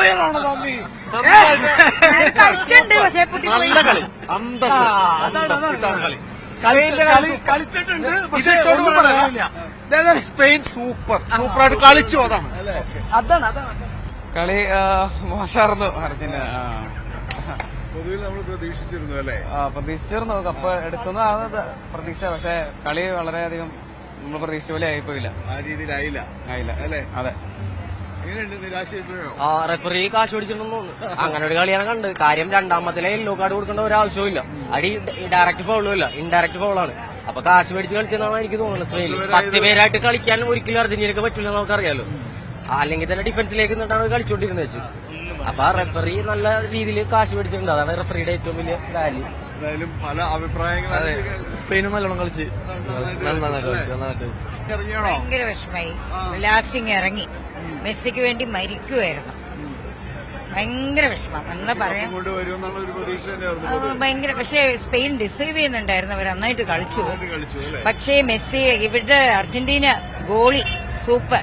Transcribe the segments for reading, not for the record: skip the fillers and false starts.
പറയണോ തമ്മി? നല്ല കളി, അന്തസ്, കളി കളിച്ചിട്ടുണ്ട്. പക്ഷേ സ്പെയിൻ സൂപ്പറായിട്ട് കളിച്ചു. അതാണ് കളി മോശമായിരുന്നു. അർജന്റീന പൊതുവിൽ നമ്മൾ പ്രതീക്ഷിച്ചിരുന്നു അല്ലേ? പ്രതീക്ഷിച്ചിരുന്നു കപ്പ് എടുക്കുന്നതാണ് പ്രതീക്ഷ. പക്ഷെ കളി വളരെയധികം നമ്മൾ പ്രതീക്ഷിച്ച പോലെ ആയിപ്പോയില്ല. ആ രീതിയിലായില്ല അല്ലേ? അതെ. എങ്ങനെയുണ്ട്? നിരാശയായിപ്പോയോ? റെഫറി കാശ് പിടിച്ചിട്ടുണ്ടെന്ന് തോന്നുന്നു. അങ്ങനെ ഒരു കളിയാണ് കണ്ടത്. കാര്യം രണ്ടാമത്തിലെ യെല്ലോ കാർഡ് കൊടുക്കേണ്ട ഒരു ആവശ്യവും ഇല്ല. അടി ഡയറക്റ്റ് ഫൗളും ഇല്ല, ഇൻഡയറക്റ്റ് ഫൗളാണ്. അപ്പൊ കാശ് മേടിച്ച് കളിച്ചെന്നാണ് എനിക്ക് തോന്നുന്നത്. സ്പെയിനിൽ 10 പേരായിട്ട് കളിക്കാൻ ഒരിക്കലും അർജന്റീനക്ക് പറ്റില്ല, നമുക്കറിയാലോ. അല്ലെങ്കിൽ തന്നെ ഡിഫൻസിലേക്ക് നിന്നിട്ടാണ് കളിച്ചോണ്ടിരുന്നത് വെച്ച്. അപ്പൊ റെഫറി നല്ല രീതിയിൽ കാശ് മേടിച്ചിട്ടുണ്ട്. അതാണ് റെഫറിയുടെ ഏറ്റവും വലിയ വാല്യൂ. എന്തായാലും പല അഭിപ്രായങ്ങളും. സ്പെയിനും നല്ലോണം കളിച്ച് ഭയങ്കര വിഷമായി. ലാസ്റ്റിങ് ഇറങ്ങി മെസ്സിക്ക് വേണ്ടി മരിക്കുമായിരുന്നു. ഭയങ്കര വിഷമം എന്നാ പറയാം. ഭയങ്കര. പക്ഷെ സ്പെയിൻ ഡിസേർവ് ചെയ്യുന്നുണ്ടായിരുന്നു. അവർ നന്നായിട്ട് കളിച്ചു. പക്ഷേ മെസ്സി ഇവിടെ അർജന്റീന ഗോളി സൂപ്പർ.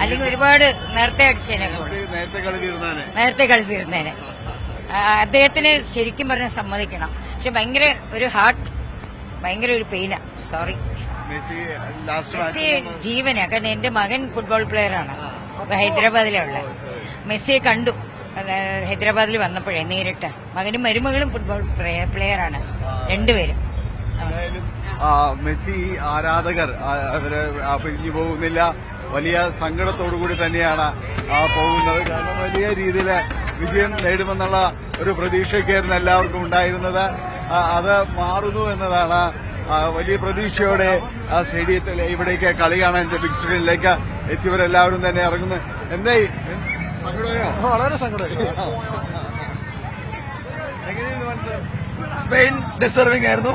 അല്ലെങ്കിൽ ഒരുപാട് നേരത്തെ അടിച്ചേനെ, നേരത്തെ കളി തീർന്നേനെ. അദ്ദേഹത്തിന് ശരിക്കും പറഞ്ഞാൽ സമ്മതിക്കണം. പക്ഷെ ഭയങ്കര ഒരു ഹാർട്ട്, ഭയങ്കര ഒരു പെയിനാ. സോറി. മെസ്സി ജീവനാ. കാരണം എന്റെ മകൻ ഫുട്ബോൾ പ്ലെയറാണ്, ഹൈദരാബാദിലുള്ള. മെസ്സിയെ കണ്ടു ഹൈദരാബാദിൽ വന്നപ്പോഴേ നേരിട്ട്. മകനും മരുമകളും ഫുട്ബോൾ പ്ലെയറാണ്, രണ്ടുപേരും. മെസ്സി ആരാധകർ അവര് പിരിഞ്ഞു പോകുന്നില്ല. വലിയ സങ്കടത്തോടുകൂടി തന്നെയാണ് പോകുന്നത്. കാരണം വലിയ രീതിയിൽ വിജയം നേടുമെന്നുള്ള ഒരു പ്രതീക്ഷയ്ക്കായിരുന്നു എല്ലാവർക്കും ഉണ്ടായിരുന്നത്. അത് മാറുന്നു എന്നതാണ്. വലിയ പ്രതീക്ഷയോടെ ആ സ്റ്റേഡിയത്തിൽ ഇവിടേക്ക് കളി കാണാൻ ബിഗ് സ്ക്രീനിലേക്ക് എത്തിയവരെല്ലാവരും തന്നെ ഇറങ്ങുന്നു. എന്തായി? സങ്കടമായോ? വളരെ സങ്കടമായി. സ്പെയിൻ ഡിസർവിംഗ് ആയിരുന്നു.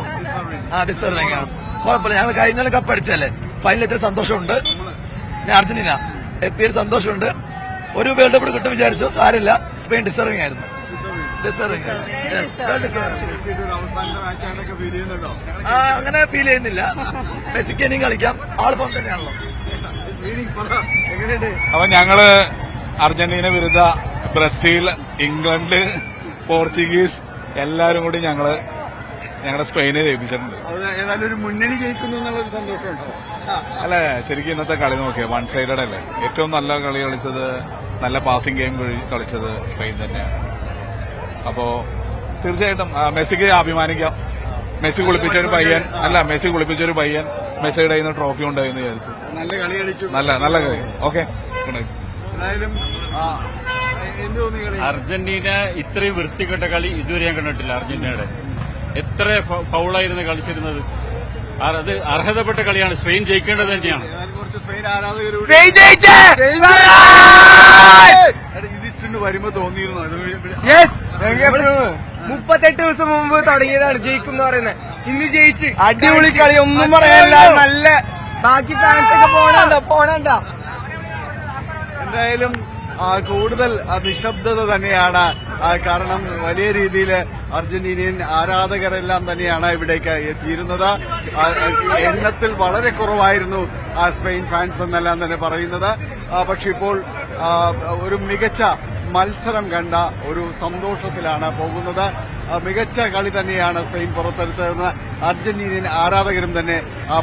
ഡിസർവിംഗ് ആണ്. കുഴപ്പമില്ല. ഞങ്ങൾ കഴിഞ്ഞ കപ്പ് അടിച്ചല്ലേ, ഫൈനൽ എത്തിയ സന്തോഷമുണ്ട്. ഞാൻ അർജന്റീന എത്തിയൊരു സന്തോഷമുണ്ട്. ഒരു വേൾഡ് കപ്പ് കിട്ടും വിചാരിച്ചു. സാരില്ല, സ്പെയിൻ ഡിസർവിംഗ് ആയിരുന്നു. അങ്ങനെ ഫീൽ ചെയ്യുന്നില്ല. മെസ്സിക്ക് ഇനിയും കളിക്കാം. ആളിപ്പം തന്നെയാണല്ലോ. അപ്പൊ ഞങ്ങള് അർജന്റീന വിരുദ്ധ ബ്രസീൽ, ഇംഗ്ലണ്ട്, പോർച്ചുഗീസ് എല്ലാരും കൂടി ഞങ്ങളുടെ സ്പെയിനെ ജയിപ്പിച്ചിട്ടുണ്ട്. ഏതായാലും ഒരു മുന്നണി ജയിക്കുന്നു എന്നുള്ളൊരു സന്തോഷമുണ്ടോ? അല്ലെ, ശരിക്കും ഇന്നത്തെ കളി നോക്കിയാൽ വൺ സൈഡഡ് അല്ലേ. ഏറ്റവും നല്ല കളി കളിച്ചത്, നല്ല പാസിംഗ് ഗെയിം കളിച്ചത് സ്പെയിൻ തന്നെയാണ്. അപ്പോ തീർച്ചയായിട്ടും മെസ്സിക്ക് അഭിമാനിക്കാം. മെസ്സി കുളിപ്പിച്ചൊരു പയ്യൻ മെസ്സിയുടെ കയ്യിൽ നിന്ന് ട്രോഫി ഉണ്ടായെന്ന് വിചാരിച്ചു. നല്ല കളി കളിച്ചു. നല്ല കളി. ഓക്കെ. ഏതായാലും അർജന്റീന ഇത്രയും വൃത്തികെട്ട കളി ഇതുവരെ ഞാൻ കണ്ടിട്ടില്ല. അർജന്റീനയുടെ എത്ര ഫൗളായിരുന്നു കളിച്ചിരുന്നത്. അത് അർഹതപ്പെട്ട കളിയാണ്. സ്പെയിൻ ജയിക്കേണ്ടത് തന്നെയാണ്. ഇതിട്ടുണ്ട് വരുമ്പോ തോന്നിയിരുന്നു 38 ദിവസം മുമ്പ് തുടങ്ങിയതാണ് ജയിക്കും എന്ന് പറയുന്നത്. ഇന്ന് ജയിച്ച് അടിപൊളി കളി, ഒന്നും പറയാനില്ല. നല്ല ബാക്കി ഫാൻസൊക്കെ പോണണ്ട. എന്തായാലും കൂടുതൽ നിശബ്ദത തന്നെയാണ്. കാരണം വലിയ രീതിയിൽ അർജന്റീനിയൻ ആരാധകരെല്ലാം തന്നെയാണ് ഇവിടേക്ക് എത്തിയിരുന്നത്. എണ്ണത്തിൽ വളരെ കുറവായിരുന്നു സ്പെയിൻ ഫാൻസ് എന്നെല്ലാം തന്നെ പറയുന്നത്. പക്ഷെ ഇപ്പോൾ ഒരു മികച്ച മത്സരം കണ്ട ഒരു സന്തോഷത്തിലാണ് പോകുന്നത്. മികച്ച കളി തന്നെയാണ് സ്പെയിൻ പുറത്തെടുത്തതെന്ന് അർജന്റീനിയൻ ആരാധകരും തന്നെ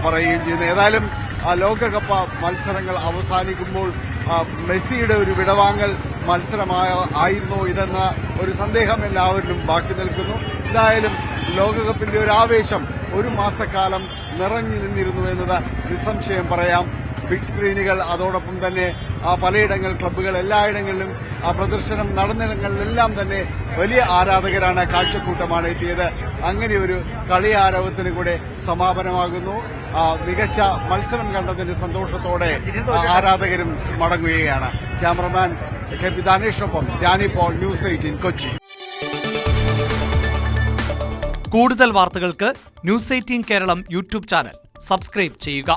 പറയുകയും ചെയ്യുന്നു. ഏതായാലും ലോകകപ്പ് മത്സരങ്ങൾ അവസാനിക്കുമ്പോൾ മെസ്സിയുടെ ഒരു വിടവാങ്ങൽ മത്സരമായിരുന്നോ ഇതെന്ന ഒരു സന്ദേഹം എല്ലാവരിലും ബാക്കി നിൽക്കുന്നു. എന്തായാലും ലോകകപ്പിന്റെ ഒരു ആവേശം ഒരു മാസക്കാലം നിറഞ്ഞു നിന്നിരുന്നു എന്നത് നിസ്സംശയം പറയാം. ബിഗ് സ്ക്രീനുകൾ, അതോടൊപ്പം തന്നെ പലയിടങ്ങൾ, ക്ലബ്ബുകൾ, എല്ലായിടങ്ങളിലും പ്രദർശനം നടന്നിടങ്ങളിലെല്ലാം തന്നെ വലിയ ആരാധകരാണ്, കാഴ്ചക്കൂട്ടമാണ് എത്തിയത്. അങ്ങനെ ഒരു കളി ആരവത്തിന് കൂടെ സമാപനമാകുന്നു. മികച്ച മത്സരം കണ്ടതിന്റെ സന്തോഷത്തോടെ ആരാധകരും മടങ്ങുകയാണ്. ക്യാമറമാൻ കെ പി ദാനേഷിനൊപ്പം ജാനി പോൾ, ന്യൂസ് 18 കൊച്ചി. കൂടുതൽ വാർത്തകൾക്ക് News 18 Keralam YouTube channel subscribe ചെയ്യുക.